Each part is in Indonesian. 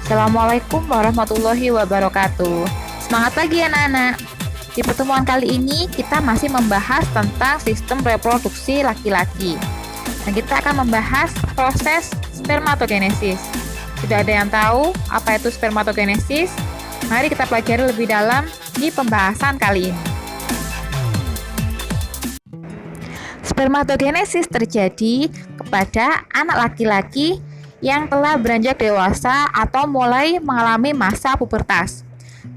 Assalamualaikum warahmatullahi wabarakatuh. Semangat pagi anak-anak. Di pertemuan kali ini kita masih membahas tentang sistem reproduksi laki-laki. Dan kita akan membahas proses spermatogenesis. Sudah ada yang tahu apa itu spermatogenesis? Mari kita pelajari lebih dalam di pembahasan kali ini. Spermatogenesis terjadi kepada anak laki-laki yang telah beranjak dewasa atau mulai mengalami masa pubertas.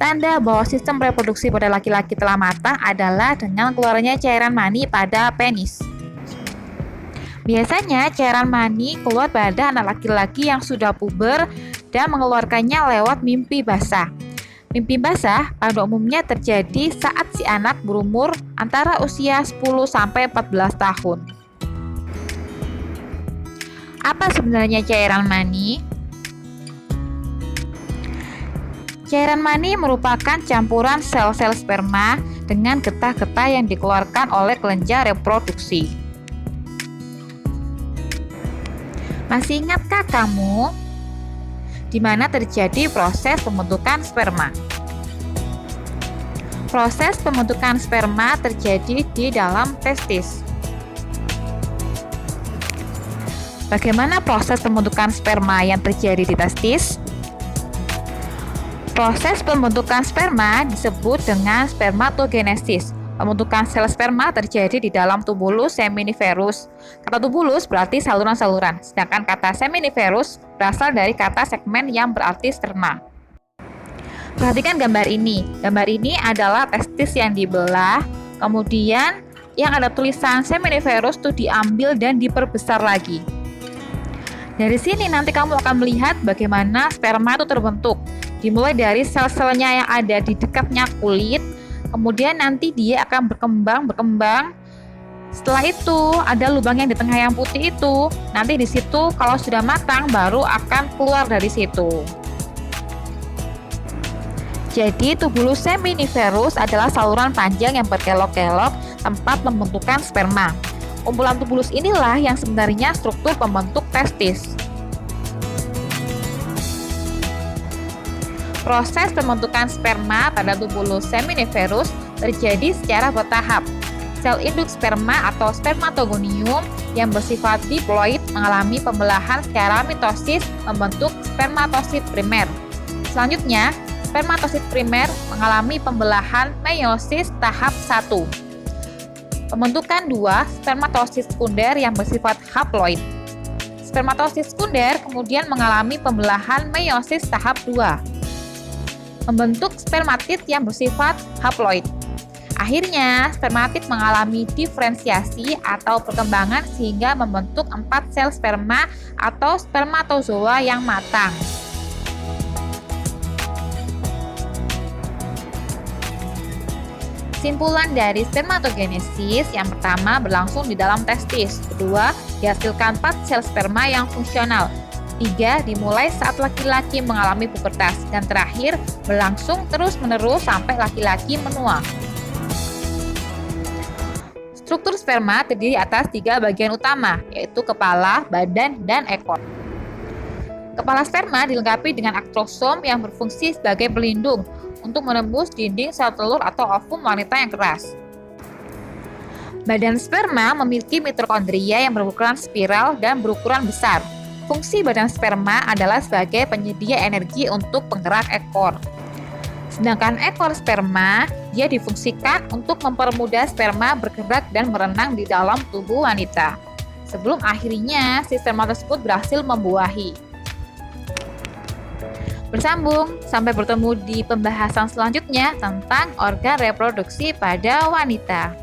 Tanda bahwa sistem reproduksi pada laki-laki telah matang adalah dengan keluarnya cairan mani pada penis. Biasanya cairan mani keluar pada anak laki-laki yang sudah puber dan mengeluarkannya lewat mimpi basah. Mimpi basah pada umumnya terjadi saat si anak berumur antara usia 10-14 tahun. Apa sebenarnya cairan mani? Cairan mani merupakan campuran sel-sel sperma dengan getah-getah yang dikeluarkan oleh kelenjar reproduksi. Masih ingatkah kamu di mana terjadi proses pembentukan sperma? Proses pembentukan sperma terjadi di dalam testis. Bagaimana proses pembentukan sperma yang terjadi di testis? Proses pembentukan sperma disebut dengan spermatogenesis. Pembentukan sel sperma terjadi di dalam tubulus seminiferus. Kata tubulus berarti saluran-saluran, sedangkan kata seminiferus berasal dari kata segmen yang berarti sterna. Perhatikan gambar ini. Gambar ini adalah testis yang dibelah, kemudian yang ada tulisan seminiferus itu diambil dan diperbesar lagi. Dari sini nanti kamu akan melihat bagaimana sperma itu terbentuk. Dimulai dari sel-selnya yang ada di dekatnya kulit, kemudian nanti dia akan berkembang. Setelah itu ada lubang yang di tengah yang putih itu. Nanti di situ kalau sudah matang baru akan keluar dari situ. Jadi tubulus seminiferus adalah saluran panjang yang berkelok-kelok tempat pembentukan sperma. Kumpulan tubulus inilah yang sebenarnya struktur pembentuk testis. Proses pembentukan sperma pada tubulus seminiferus terjadi secara bertahap. Sel induk sperma atau spermatogonium yang bersifat diploid mengalami pembelahan secara mitosis membentuk spermatosit primer. Selanjutnya, spermatosit primer mengalami pembelahan meiosis tahap 1. Pembentukan 2 spermatosit sekunder yang bersifat haploid. Spermatosit sekunder kemudian mengalami pembelahan meiosis tahap 2. Membentuk spermatid yang bersifat haploid. Akhirnya, spermatid mengalami diferensiasi atau perkembangan sehingga membentuk 4 sel sperma atau spermatozoa yang matang. Kesimpulan dari spermatogenesis, yang pertama berlangsung di dalam testis, kedua dihasilkan 4 sel sperma yang fungsional, 3 dimulai saat laki-laki mengalami pubertas, dan terakhir berlangsung terus-menerus sampai laki-laki menua. Struktur sperma terdiri atas 3 bagian utama, yaitu kepala, badan, dan ekor. Kepala sperma dilengkapi dengan aktrosom yang berfungsi sebagai pelindung untuk menembus dinding sel telur atau ovum wanita yang keras. Badan sperma memiliki mitokondria yang berukuran spiral dan berukuran besar. Fungsi badan sperma adalah sebagai penyedia energi untuk penggerak ekor. Sedangkan ekor sperma, dia difungsikan untuk mempermudah sperma bergerak dan berenang di dalam tubuh wanita. Sebelum akhirnya si sperma tersebut berhasil membuahi. Bersambung, sampai bertemu di pembahasan selanjutnya tentang organ reproduksi pada wanita.